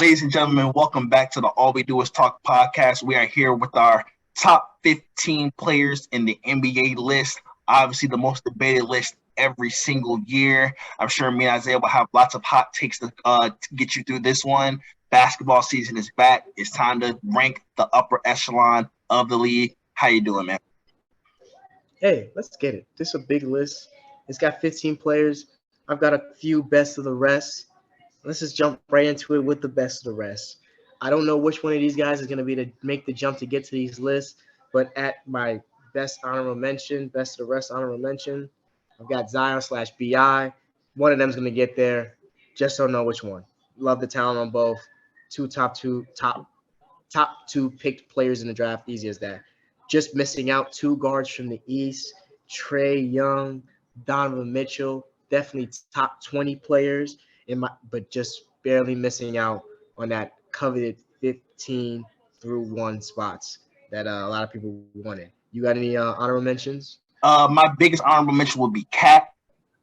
Ladies and gentlemen, welcome back to the All We Do Is Talk podcast. We are here with our top 15 players in the NBA list. Obviously, the most debated list every single year. I'm sure me and Isaiah will have lots of hot takes to get you through this one. Basketball season is back. It's time to rank the upper echelon of the league. How you doing, man? Hey, let's get it. This is a big list. It's got 15 players. I've got a few best of the rest. Let's just jump right into it with the best of the rest. I don't know which one of these guys is going to be to make the jump to get to these lists, but at my best of the rest honorable mention, I've got Zion/Bi. One of them is going to get there. Just don't know which one. Love the talent on both. Top two picked players in the draft. Easy as that. Just missing out two guards from the East, Trey Young, Donovan Mitchell, definitely top 20 players, but just barely missing out on that coveted 15 through 1 spots that a lot of people wanted. You got any honorable mentions? My biggest honorable mention would be Cat,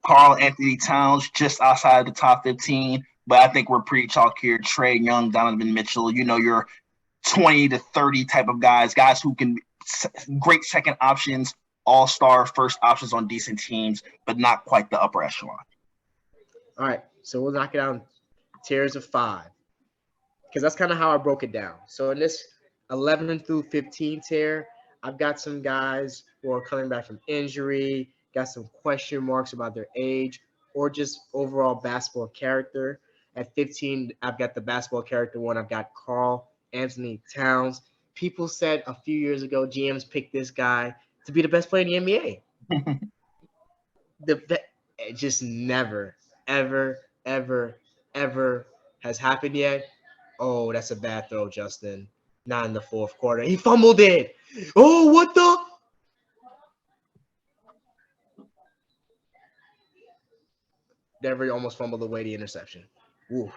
Karl Anthony Towns, just outside of the top 15. But I think we're pretty chalk here. Trey Young, Donovan Mitchell, your 20 to 30 type of guys who can great second options, all-star first options on decent teams, but not quite the upper echelon. All right, so we'll knock it out in tiers of 5 because that's kind of how I broke it down. So in this 11 through 15 tier, I've got some guys who are coming back from injury, got some question marks about their age or just overall basketball character. At 15, I've got the basketball character one. I've got Karl Anthony Towns. People said a few years ago, GMs picked this guy to be the best player in the NBA. It just never, ever has happened yet. Oh, that's a bad throw, Justin. Not in the fourth quarter. He fumbled it. Oh, what the? Never almost fumbled away the interception. Oof.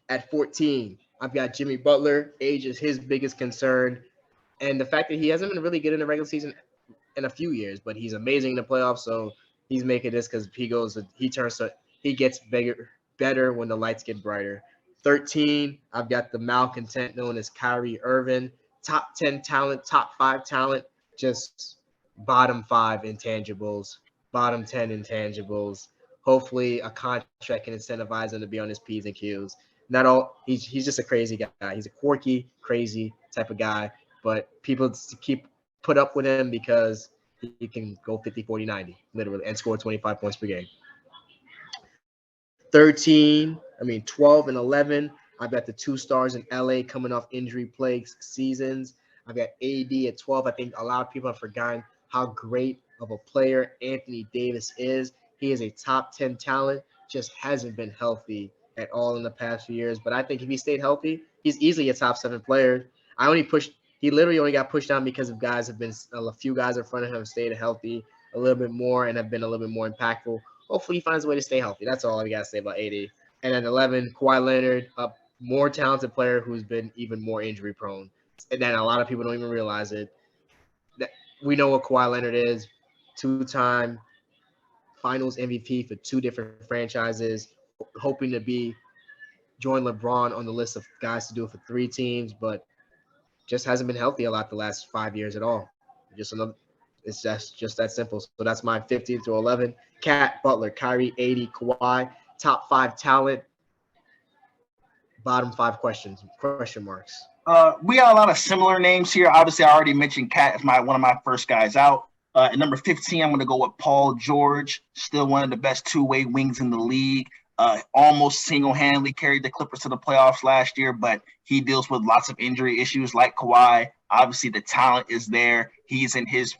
At 14, I've got Jimmy Butler. Age is his biggest concern. And the fact that he hasn't been really good in the regular season in a few years, but he's amazing in the playoffs. So he's making this because he gets better when the lights get brighter. 13, I've got the malcontent known as Kyrie Irving. Top 10 talent, top 5 talent, just bottom 5 intangibles, bottom 10 intangibles. Hopefully a contract can incentivize him to be on his P's and Q's. Not all he's just a crazy guy. He's a quirky, crazy type of guy, but people put up with him because he can go 50, 40, 90, literally, and score 25 points per game. 12 and 11. I've got the 2 stars in LA coming off injury plagued seasons. I've got AD at 12. I think a lot of people have forgotten how great of a player Anthony Davis is. He is a top 10 talent, just hasn't been healthy at all in the past few years. But I think if he stayed healthy, he's easily a top 7 player. He literally only got pushed down because of a few guys in front of him stayed healthy a little bit more and have been a little bit more impactful. Hopefully he finds a way to stay healthy. That's all I got to say about AD. And at 11, Kawhi Leonard, a more talented player who's been even more injury prone. And then a lot of people don't even realize it. We know what Kawhi Leonard is, 2-time Finals MVP for 2 different franchises, hoping to join LeBron on the list of guys to do it for 3 teams, but just hasn't been healthy a lot the last 5 years at all. It's just that simple. So that's my 15 through 11. Cat, Butler, Kyrie, AD, Kawhi, top 5 talent, bottom 5 question marks. We got a lot of similar names here. Obviously, I already mentioned Cat as one of my first guys out. At number 15, I'm going to go with Paul George, still one of the best 2-way wings in the league. Almost single-handedly carried the Clippers to the playoffs last year, but he deals with lots of injury issues like Kawhi. Obviously, the talent is there. He's in his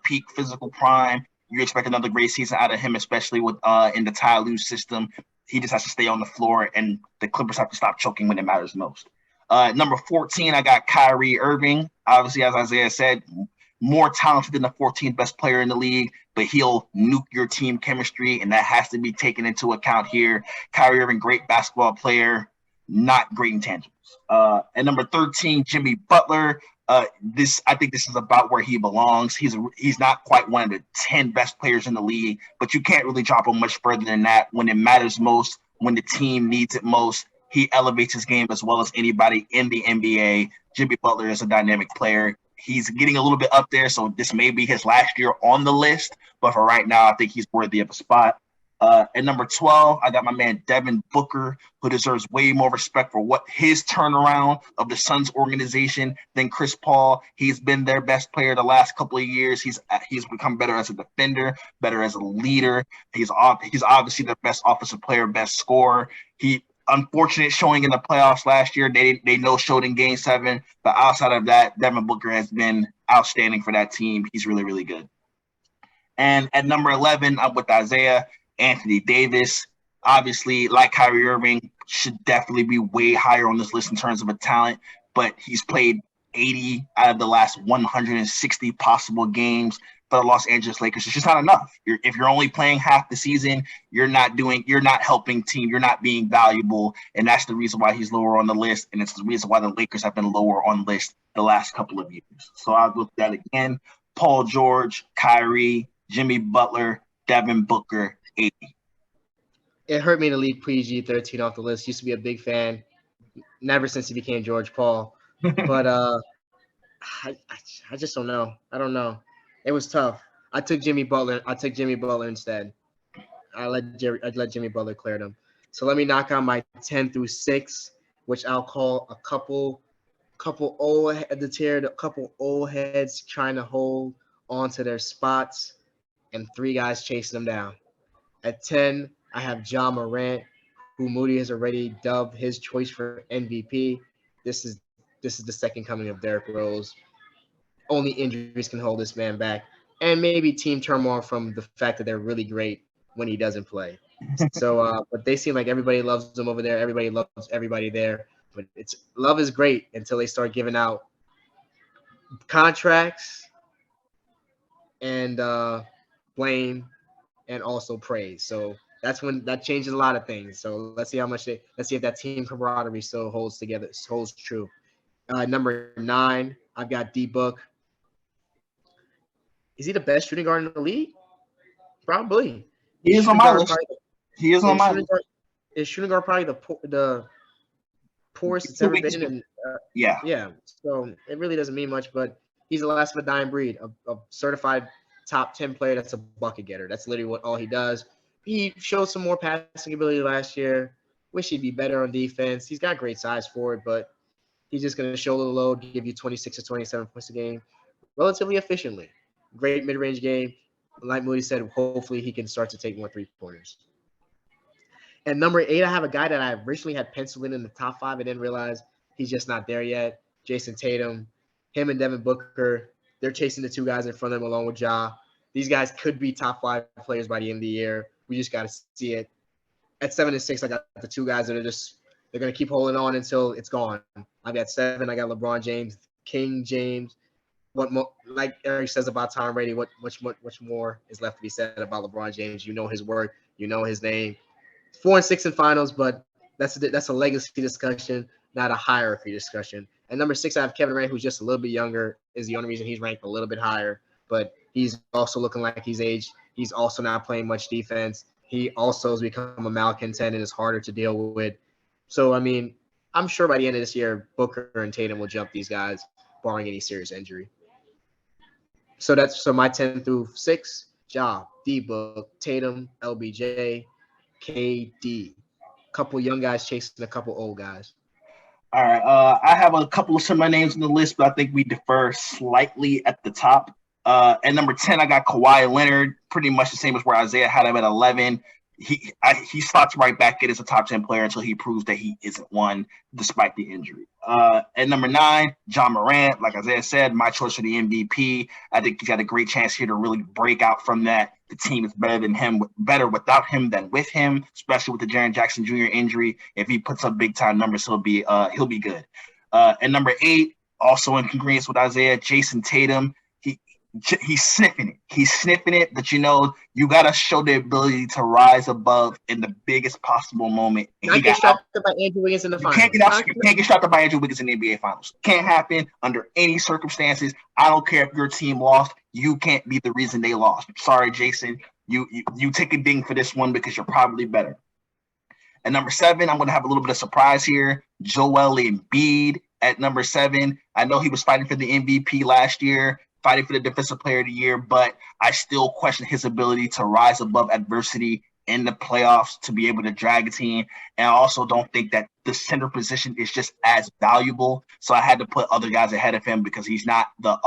peak physical prime. You expect another great season out of him, especially with in the Ty Lue system. He just has to stay on the floor, and the Clippers have to stop choking when it matters most. Number 14, I got Kyrie Irving. Obviously, as Isaiah said, more talented than the 14th best player in the league, but he'll nuke your team chemistry, and that has to be taken into account here. Kyrie Irving, great basketball player, not great intangibles. At number 13, Jimmy Butler. I think this is about where he belongs. He's not quite one of the 10 best players in the league, but you can't really drop him much further than that when it matters most, when the team needs it most. He elevates his game as well as anybody in the NBA. Jimmy Butler is a dynamic player. He's getting a little bit up there, so this may be his last year on the list. But for right now, I think he's worthy of a spot. At number 12, I got my man Devin Booker, who deserves way more respect for what his turnaround of the Suns organization than Chris Paul. He's been their best player the last couple of years. He's become better as a defender, better as a leader. He's obviously the best offensive player, best scorer. He unfortunate showing in the playoffs last year. They no showed in Game 7, but outside of that, Devin Booker has been outstanding for that team. He's really, really good. And at number 11, I'm with Isaiah. Anthony Davis, obviously, like Kyrie Irving, should definitely be way higher on this list in terms of a talent, but he's played 80 out of the last 160 possible games for the Los Angeles Lakers. It's just not enough. If you're only playing half the season, you're not helping team, you're not being valuable, and that's the reason why he's lower on the list, and it's the reason why the Lakers have been lower on the list the last couple of years. So I'll look at that again. Paul George, Kyrie, Jimmy Butler, Devin Booker, 80. It hurt me to leave PG-13 off the list. Used to be a big fan, never since he became George Paul. But I just don't know. I don't know. It was tough. I took Jimmy Butler instead. I let Jimmy Butler clear them. So let me knock on my 10 through 6, which I'll call a couple old heads trying to hold onto their spots, and 3 guys chasing them down. At 10, I have John Morant, who Moody has already dubbed his choice for MVP. This is the second coming of Derrick Rose. Only injuries can hold this man back, and maybe team turmoil from the fact that they're really great when he doesn't play. So, but they seem like everybody loves him over there. Everybody loves everybody there. But love is great until they start giving out contracts and blame and also praise. So that's when that changes a lot of things. So let's see if that team camaraderie still holds true. Number 9, I've got D-Book. Is he the best shooting guard in the league? Probably. He is on my list. He is on my list. Is shooting guard probably the poorest it's ever been? And, yeah. So it really doesn't mean much, but he's the last of a dying breed, a certified top 10 player that's a bucket getter. That's literally all he does. He showed some more passing ability last year. Wish he'd be better on defense. He's got great size for it, but he's just going to shoulder the load, give you 26 to 27 points a game relatively efficiently. Great mid-range game. Like Moody said, hopefully he can start to take more three-pointers. And number 8, I have a guy that I originally had penciled in the top 5. I didn't realize he's just not there yet. Jason Tatum. Him and Devin Booker, they're chasing the 2 guys in front of them along with Ja. These guys could be top 5 players by the end of the year. We just got to see it. At 7 and 6, I got the 2 guys that they're going to keep holding on until it's gone. I've got 7. I got LeBron James, King James. What more, like Eric says about Tom Brady, much more is left to be said about LeBron James. You know his work. You know his name. 4 and 6 in finals, but that's a legacy discussion, not a hierarchy discussion. And number 6, I have Kevin Durant, who's just a little bit younger, is the only reason he's ranked a little bit higher. But he's also looking like he's aged. He's also not playing much defense. He also has become a malcontent and is harder to deal with. So, I mean, I'm sure by the end of this year, Booker and Tatum will jump these guys, barring any serious injury. So that's my 10 through 6. Ja, D-Book, Tatum, LBJ, KD. Couple young guys chasing a couple old guys. All right. I have a couple of similar names on the list, but I think we defer slightly at the top. At number 10, I got Kawhi Leonard, pretty much the same as where Isaiah had him at 11. He slots right back in as a top 10 player until he proves that he isn't one, despite the injury. At number 9, John Morant, like Isaiah said, my choice for the MVP. I think he's got a great chance here to really break out from that. The team is better without him than with him, especially with the Jaren Jackson Jr. injury. If he puts up big time numbers, he'll be good. At number 8, also in congruence with Isaiah, Jason Tatum. He's sniffing it, but you got to show the ability to rise above in the biggest possible moment. Not get distracted by Andrew Wiggins in the finals. You can't get distracted by Andrew Wiggins in the NBA finals. Can't happen under any circumstances. I don't care if your team lost. You can't be the reason they lost. Sorry, Jason. You take a ding for this one because you're probably better. At number 7, I'm going to have a little bit of surprise here. Joel Embiid at number 7. I know he was fighting for the MVP last year, fighting for the Defensive Player of the Year, but I still question his ability to rise above adversity in the playoffs to be able to drag a team. And I also don't think that the center position is just as valuable. So I had to put other guys ahead of him because he's not the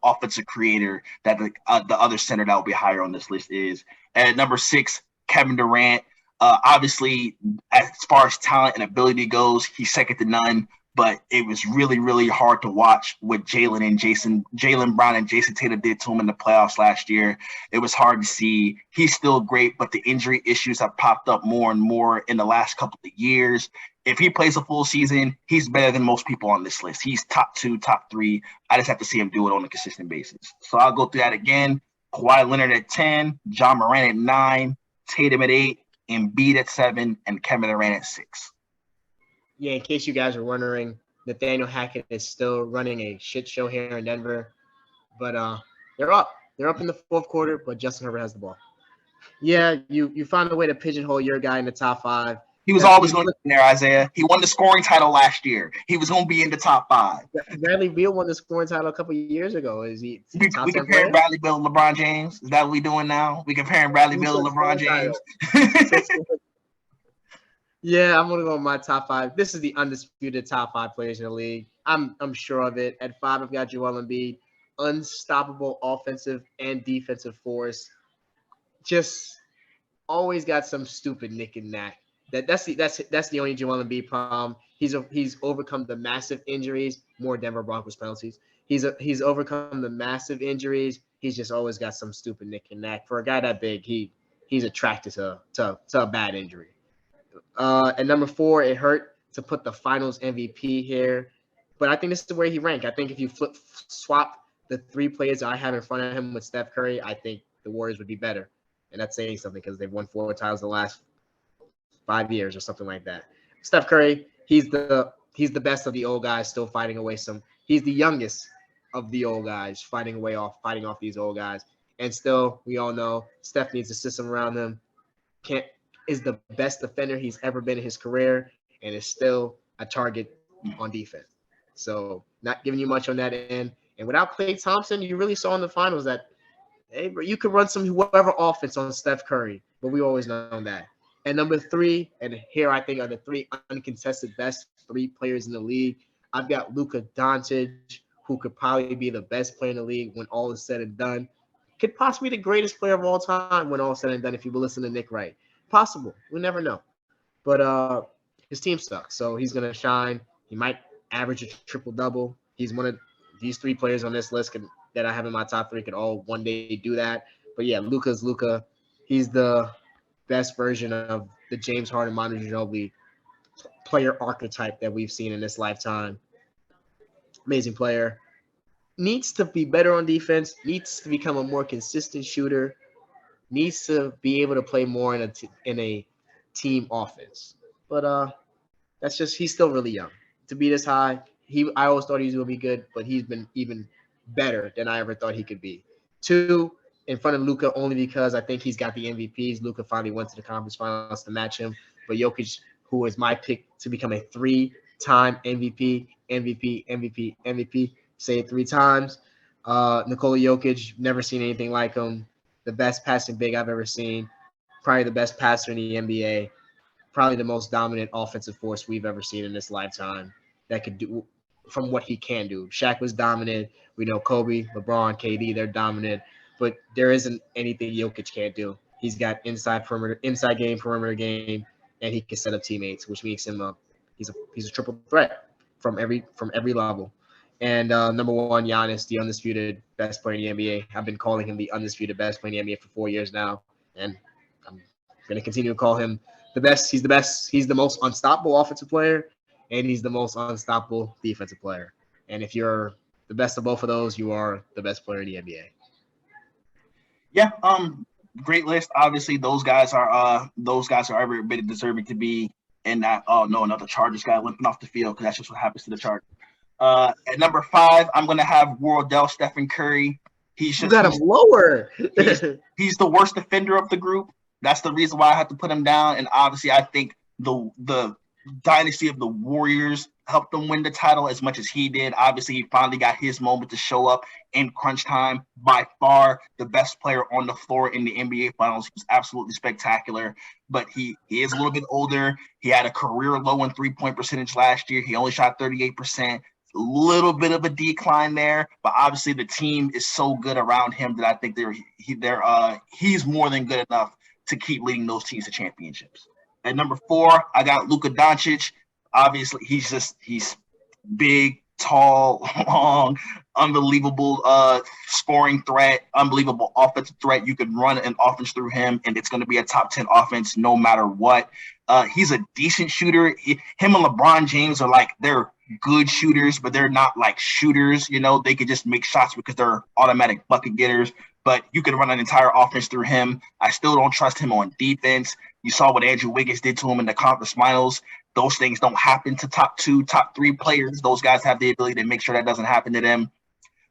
offensive creator that the other center that will be higher on this list is. And at number 6, Kevin Durant. Obviously, as far as talent and ability goes, he's second to none. But it was really, really hard to watch what Jaylen Brown and Jason Tatum did to him in the playoffs last year. It was hard to see. He's still great, but the injury issues have popped up more and more in the last couple of years. If he plays a full season, he's better than most people on this list. He's top 2, top 3. I just have to see him do it on a consistent basis. So I'll go through that again. Kawhi Leonard at 10, John Moran at 9, Tatum at 8, Embiid at 7, and Kevin Durant at 6. Yeah, in case you guys are wondering, Nathaniel Hackett is still running a shit show here in Denver. But they're up. They're up in the fourth quarter, but Justin Herbert has the ball. Yeah, you found a way to pigeonhole your guy in the top 5. He was always going to be in there, Isaiah. He won the scoring title last year. He was going to be in the top 5. Bradley Beal won the scoring title a couple of years ago. Is he we comparing Bradley Beal to LeBron James? Is that what we doing now? We comparing Bradley Beal to LeBron James? Yeah, I'm gonna go with my top 5. This is the undisputed top 5 players in the league. I'm sure of it. At 5, I've got Joel Embiid, unstoppable offensive and defensive force. Just always got some stupid nick and knack. That's the only Joel Embiid problem. He's overcome the massive injuries, more Denver Broncos penalties. He's overcome the massive injuries. He's just always got some stupid nick and knack. For a guy that big, he's attracted to a bad injury. At number 4, it hurt to put the Finals MVP here, but I think this is where he ranked. I think if you swap the 3 players I have in front of him with Steph Curry, I think the Warriors would be better, and that's saying something because they've won 4 titles in the last 5 years or something like that. Steph Curry, he's the best of the old guys, still fighting away some. He's the youngest of the old guys, fighting off these old guys, and still we all know Steph needs a system around him. Is the best defender he's ever been in his career, and is still a target on defense. So not giving you much on that end. And without Klay Thompson, you really saw in the finals that, hey, you could run some whoever offense on Steph Curry, but we always know that. And number 3, and here I think are the 3 uncontested best 3 players in the league. I've got Luka Doncic, who could probably be the best player in the league when all is said and done. Could possibly be the greatest player of all time when all is said and done if you listen to Nick Wright. Possible. We never know. But his team sucks, so he's going to shine. He might average a triple-double. He's one of these 3 players on this list that I have in my top 3 could all one day do that. But, yeah, Luka's Luka. He's the best version of the James Harden, Manu Ginobili player archetype that we've seen in this lifetime. Amazing player. Needs to be better on defense. Needs to become a more consistent shooter. Needs to be able to play more in a team offense. But that's just he's still really young. To be this high, I always thought he was going to be good, but he's been even better than I ever thought he could be. 2, in front of Luka only because I think he's got the MVPs. Luka finally went to the conference finals to match him. But Jokic, who is my pick to become a 3-time MVP, say it 3 times. Nicola Jokic, never seen anything like him. The best passing big I've ever seen, probably the best passer in the NBA, probably the most dominant offensive force we've ever seen in this lifetime that could do from what he can do. Shaq was dominant. We know Kobe, LeBron, KD, they're dominant, but there isn't anything Jokic can't do. He's got inside game, perimeter game, and he can set up teammates, which makes him he's a triple threat from every level. And number 1, Giannis, the undisputed best player in the NBA. I've been calling him the undisputed best player in the NBA for 4 years now, and I'm going to continue to call him the best. He's the best. He's the most unstoppable offensive player, and he's the most unstoppable defensive player. And if you're the best of both of those, you are the best player in the NBA. Yeah, great list. Obviously, those guys are every bit deserving to be in that. Oh no, another Chargers guy limping off the field because that's just what happens to the Chargers. At number 5, I'm going to have Wardell Stephen Curry. He's just got him lower. he's the worst defender of the group. That's the reason why I have to put him down. And obviously, I think the dynasty of the Warriors helped them win the title as much as he did. Obviously, he finally got his moment to show up in crunch time. By far, the best player on the floor in the NBA Finals. He was absolutely spectacular, but he is a little bit older. He had a career low in three-point percentage last year. He only shot 38%. A little bit of a decline there, but obviously the team is so good around him that I think he's more than good enough to keep leading those teams to championships. At number 4, I got Luka Doncic. Obviously, he's big, tall, long, unbelievable scoring threat, unbelievable offensive threat. You can run an offense through him, and it's going to be a top 10 offense no matter what. He's a decent shooter. Him and LeBron James are like, they're good shooters, but they're not like shooters. You know, they could just make shots because they're automatic bucket getters. But you can run an entire offense through him. I still don't trust him on defense. You saw what Andrew Wiggins did to him in the conference finals. Those things don't happen to top 2, top 3 players. Those guys have the ability to make sure that doesn't happen to them,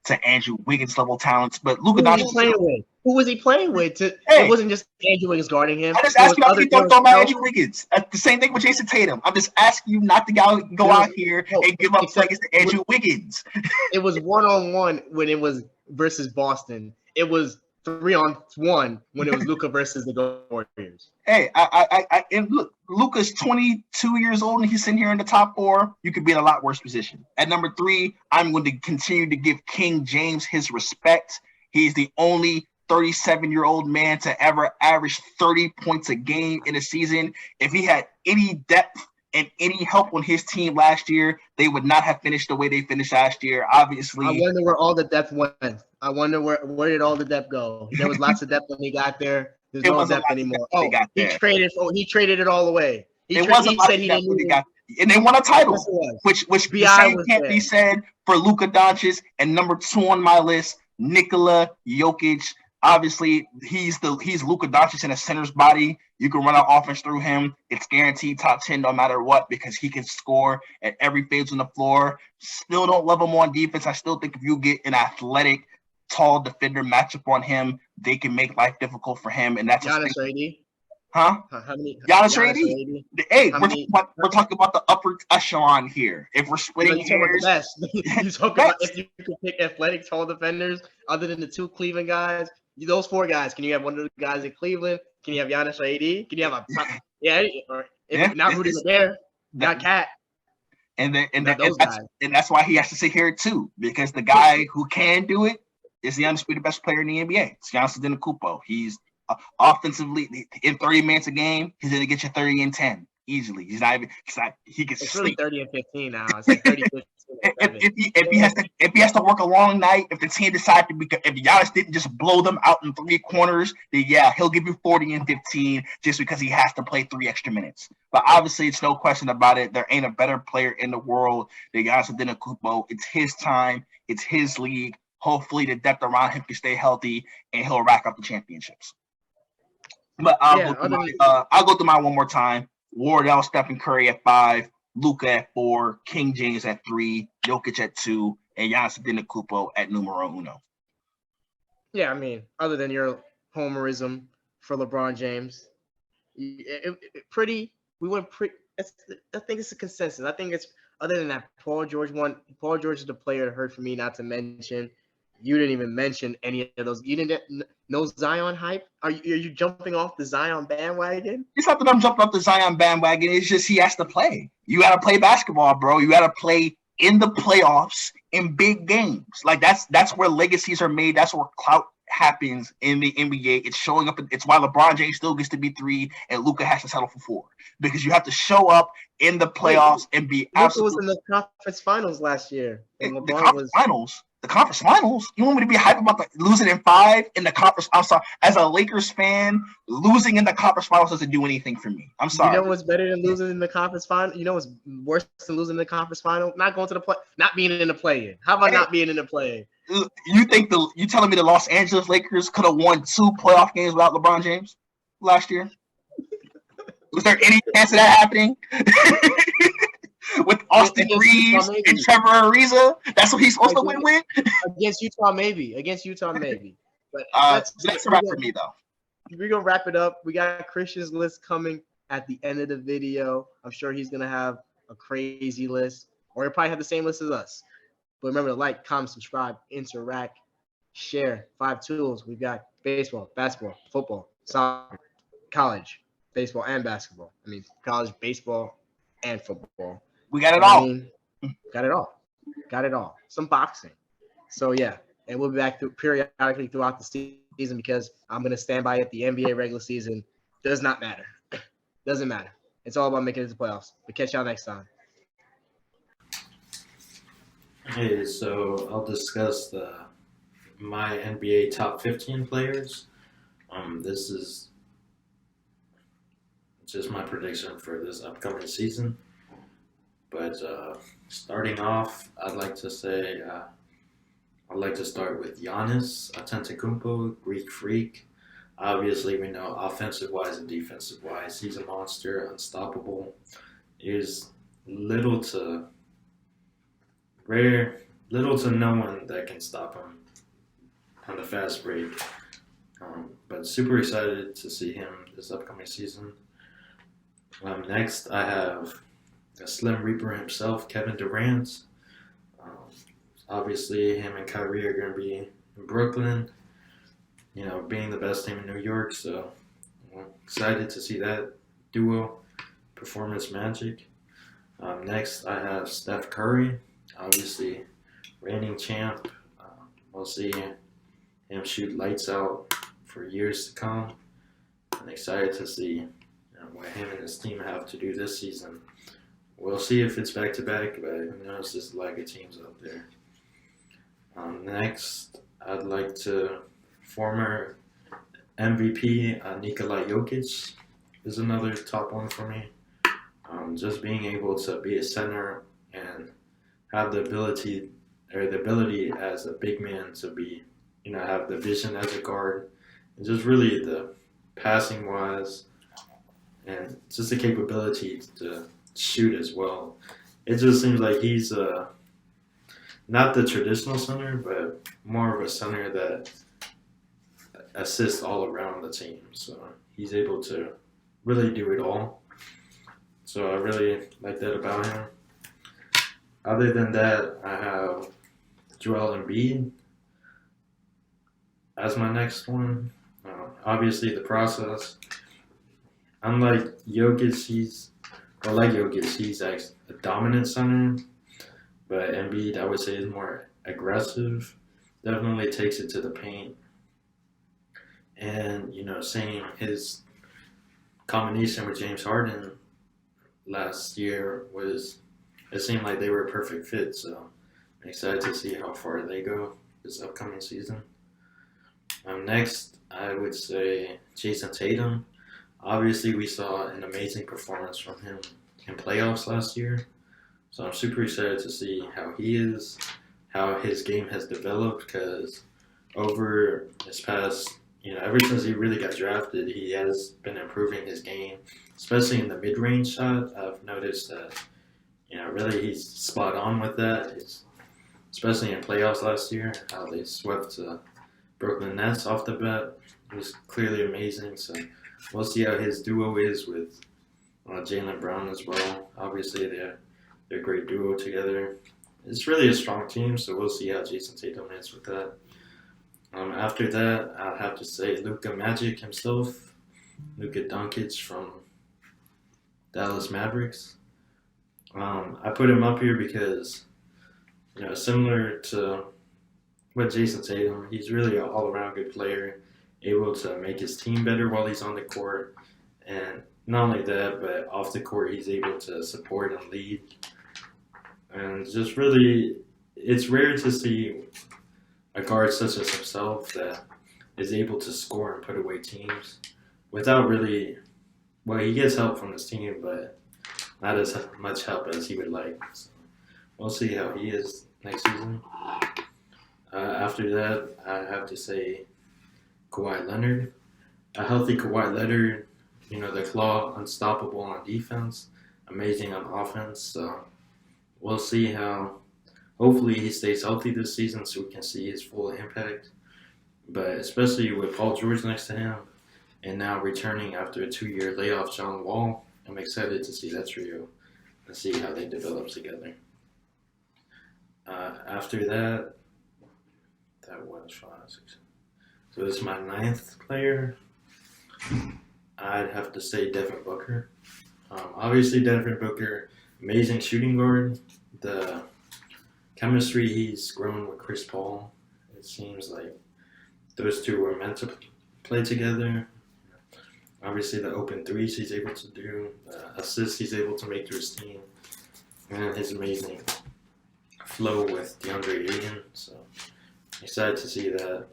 to Andrew Wiggins level talents. But Luka Doncic, who was he playing with? It wasn't just Andrew Wiggins guarding him. I just asked you not to don't throw about Andrew Wiggins. The same thing with Jason Tatum. I'm just asking you not to go out here and give up plays to Andrew Wiggins. It was 1-on-1 when it was versus Boston. It was 3-on-1 when it was Luka versus the Warriors. Hey, and look, Luka's 22 years old and he's sitting here in the top 4. You could be in a lot worse position. At number 3, I'm going to continue to give King James his respect. He's the only 37-year-old man to ever average 30 points a game in a season. If he had any depth and any help on his team last year, they would not have finished the way they finished last year. Obviously, I wonder where all the depth went. I wonder where did all the depth go? There was lots of depth when he got there. There's no depth anymore. He traded it all away. He said he didn't got, and they won a title, which the same can't be said for Luka Doncic. And number 2 on my list, Nicola Jokic. Obviously, he's Luka Doncic in a center's body. You can run an offense through him. It's guaranteed top 10 no matter what because he can score at every phase on the floor. Still don't love him on defense. I still think if you get an athletic, tall defender matchup on him, they can make life difficult for him. And that's Giannis AD. Huh? Giannis AD? Hey, we're talking about the upper echelon here. If we're splitting hairs, you talk about if you could pick athletic, tall defenders other than the 2 Cleveland guys. Those 4 guys. Can you have one of the guys in Cleveland? Can you have Giannis or AD? Can you have not Rudy Gobert, not Cat? And that's why he has to sit here too, because the guy who can do it is the undisputed best player in the NBA. It's Giannis Antetokounmpo. He's offensively in 30 minutes a game. He's going to get you 30 and 10 easily. He can it's sleep. Really 30 and 15 now. It's like 30, 15. If he has to work a long night, if the team decides if Giannis didn't just blow them out in 3 corners, then yeah, he'll give you 40 and 15 just because he has to play 3 extra minutes. But obviously, it's no question about it. There ain't a better player in the world than Giannis Antetokounmpo. It's his time. It's his league. Hopefully, the depth around him can stay healthy and he'll rack up the championships. But I'll go through mine one more time. Wardell, Stephen Curry at 5, Luka at 4, King James at 3, Jokic at 2, and Giannis Antetokounmpo at numero 1. Yeah, I mean, other than your homerism for LeBron James, we went pretty. I think it's a consensus. I think it's other than that. Paul George is the player that hurt for me not to mention. You didn't even mention any of those. You didn't no Zion hype. Are you jumping off the Zion bandwagon? It's not that I'm jumping off the Zion bandwagon. It's just he has to play. You got to play basketball, bro. You got to play in the playoffs in big games. Like that's where legacies are made. That's where clout happens in the NBA. It's showing up. It's why LeBron James still gets to be 3 and Luka has to settle for 4 because you have to show up in the playoffs and be absolutely. Luka was in the conference finals last year. And the conference finals. The conference finals. You want me to be hyped about losing in 5 in the conference? I'm sorry. As a Lakers fan, losing in the conference finals doesn't do anything for me. I'm sorry. You know what's better than losing in the conference final? You know what's worse than losing in the conference final? Not going to the play, not being in the play-in. How about not being in the play-in? You telling me the Los Angeles Lakers could have won 2 playoff games without LeBron James last year? Was there any chance of that happening? With Austin Reeves and Trevor Ariza, that's what he's supposed to win with. Against Utah, maybe. But that's a wrap for me, though. We're gonna wrap it up. We got Christian's list coming at the end of the video. I'm sure he's going to have a crazy list, or he'll probably have the same list as us. But remember to like, comment, subscribe, interact, share. 5 tools. We've got baseball, basketball, football, soccer, college, baseball, and basketball. I mean, college, baseball, and football. We got it But, all. I mean, got it all. Got it all. Some boxing. So, yeah. And we'll be back periodically throughout the season because I'm going to stand by it. The NBA regular season does not matter. Doesn't matter. It's all about making it to the playoffs. But catch y'all next time. Hey, so I'll discuss my NBA top 15 players. This is just my prediction for this upcoming season. But starting off, I'd like to say I'd like to start with Giannis Antetokounmpo, Greek Freak. Obviously, we know offensive-wise and defensive-wise, he's a monster, unstoppable. There's little to no one that can stop him on the fast break. But super excited to see him this upcoming season. Next, I have a Slim Reaper himself, Kevin Durant. Obviously, him and Kyrie are going to be in Brooklyn, being the best team in New York. So I'm excited to see that duo performance magic. Next, I have Steph Curry, obviously reigning champ. We'll see him shoot lights out for years to come. I'm excited to see what him and his team have to do this season. We'll see if it's back-to-back, but who knows, there's a lot of teams out there. Next, I'd like to former MVP Nicola Jokic is another top one for me. Just being able to be a center and have the ability as a big man to be, have the vision as a guard, and just really the passing wise, and just the capability to shoot as well. It just seems like he's not the traditional center, but more of a center that assists all around the team. So he's able to really do it all. So I really like that about him. Other than that, I have Joel Embiid as my next one. Obviously, the process. Unlike Jokic, he's a dominant center, but Embiid, I would say, is more aggressive. Definitely takes it to the paint. And, seeing his combination with James Harden last year it seemed like they were a perfect fit. So I'm excited to see how far they go this upcoming season. Next, I would say Jason Tatum. Obviously, we saw an amazing performance from him in playoffs last year. So I'm super excited to see how he is, how his game has developed, because over this past, ever since he really got drafted, he has been improving his game, especially in the mid-range shot. I've noticed that, really he's spot on with that, especially in playoffs last year, how they swept Brooklyn Nets off the bat. It was clearly amazing. So we'll see how his duo is with Jaylen Brown as well. Obviously, they're a great duo together. It's really a strong team, so we'll see how Jason Tatum is with that. After that, I'll have to say Luka Magic himself, Luka Doncic from Dallas Mavericks. I put him up here because, similar to with Jason Tatum, he's really an all-around good player, able to make his team better while he's on the court. And not only that, but off the court, he's able to support and lead. And just really, it's rare to see a guard such as himself that is able to score and put away teams without really, he gets help from his team, but not as much help as he would like. So we'll see how he is next season. After that, I have to say Kawhi Leonard. A healthy Kawhi Leonard, the claw, unstoppable on defense, amazing on offense. So we'll see how, hopefully he stays healthy this season so we can see his full impact. But especially with Paul George next to him and now returning after a 2-year layoff, John Wall. I'm excited to see that trio and see how they develop together. After that was 5, 6. So this is my 9th player. I'd have to say Devin Booker. Obviously, Devin Booker, amazing shooting guard. The chemistry he's grown with Chris Paul, it seems like those two were meant to play together. Obviously, the open threes he's able to do, the assists he's able to make to his team, and his amazing flow with DeAndre Ayton. So, excited to see that.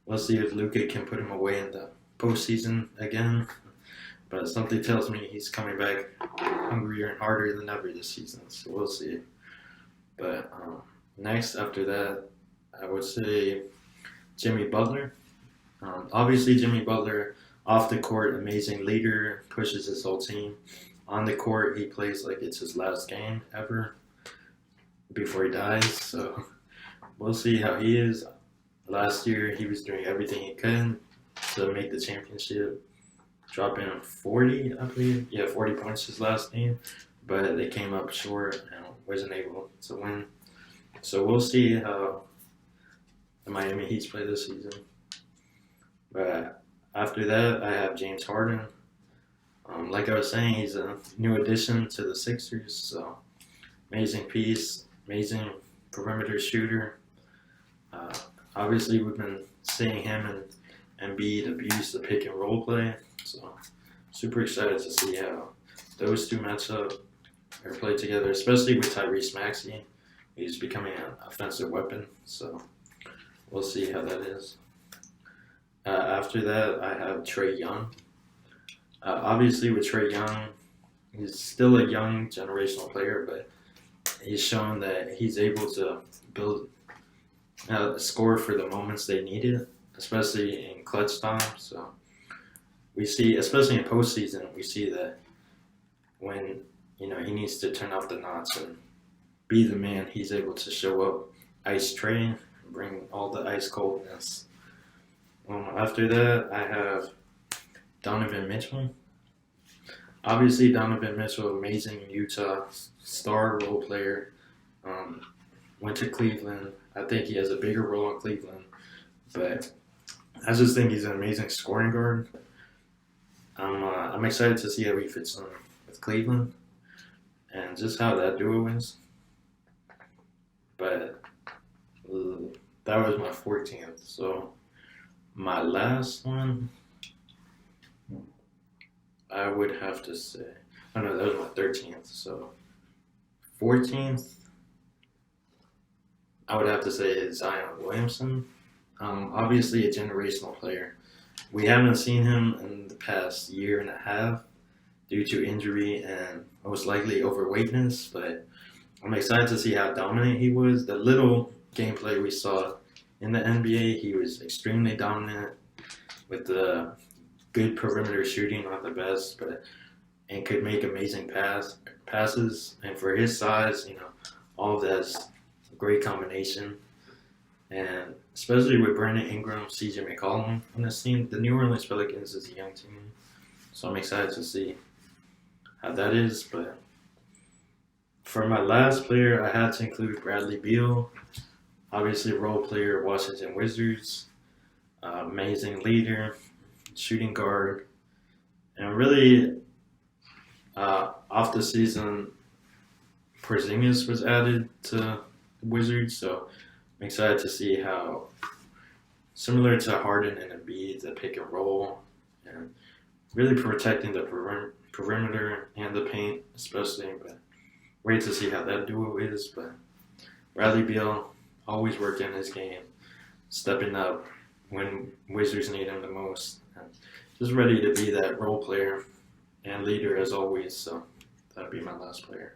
We'll see if Luka can put him away in the postseason again. But something tells me he's coming back hungrier and harder than ever this season. So we'll see. But next, after that, I would say Jimmy Butler. Obviously, Jimmy Butler, off the court, amazing leader, pushes his whole team. On the court, he plays like it's his last game ever before he dies. So we'll see how he is. Last year, he was doing everything he could to make the championship, dropping 40, I believe. Yeah, 40 points his last game, but they came up short and wasn't able to win. So we'll see how the Miami Heat play this season. But after that, I have James Harden. Like I was saying, he's a new addition to the Sixers. So amazing piece, amazing perimeter shooter. Obviously, we've been seeing him and Bead abuse the pick and roll play. So super excited to see how those two match up or play together, especially with Tyrese Maxey. He's becoming an offensive weapon. So we'll see how that is. After that, I have Trey Young. Obviously, with Trey Young, he's still a young generational player, but he's shown that he's able to build score for the moments they needed, especially in clutch time. So we see, especially in postseason, we see that when he needs to turn off the knots and be the man, he's able to show up, ice train, and bring all the ice coldness. After that, I have Donovan Mitchell. Obviously, Donovan Mitchell, amazing Utah star role player. Went to Cleveland. I think he has a bigger role in Cleveland, but I just think he's an amazing scoring guard. I'm excited to see how he fits in with Cleveland and just how that duo is. But that was my 14th. So my last one, I would have to say, that was my 13th. So 14th, I would have to say is Zion Williamson. Obviously a generational player. We haven't seen him in the past year and a half due to injury and most likely overweightness, but I'm excited to see how dominant he was. The little gameplay we saw in the NBA, he was extremely dominant with the good perimeter shooting, not the best, and could make amazing passes. And for his size, all of that's a great combination. And especially with Brandon Ingram, CJ McCollum on this team, the New Orleans Pelicans is a young team. So I'm excited to see how that is. But for my last player, I had to include Bradley Beal. Obviously, role player, Washington Wizards. Amazing leader, shooting guard. And really, off the season, Porzingis was added to the Wizards. So I'm excited to see how, similar to Harden and Embiid, the pick and roll, and really protecting the perimeter and the paint, especially. But wait to see how that duo is. But Bradley Beal, always working his game, stepping up when Wizards need him the most, and just ready to be that role player and leader as always. So that'd be my last player.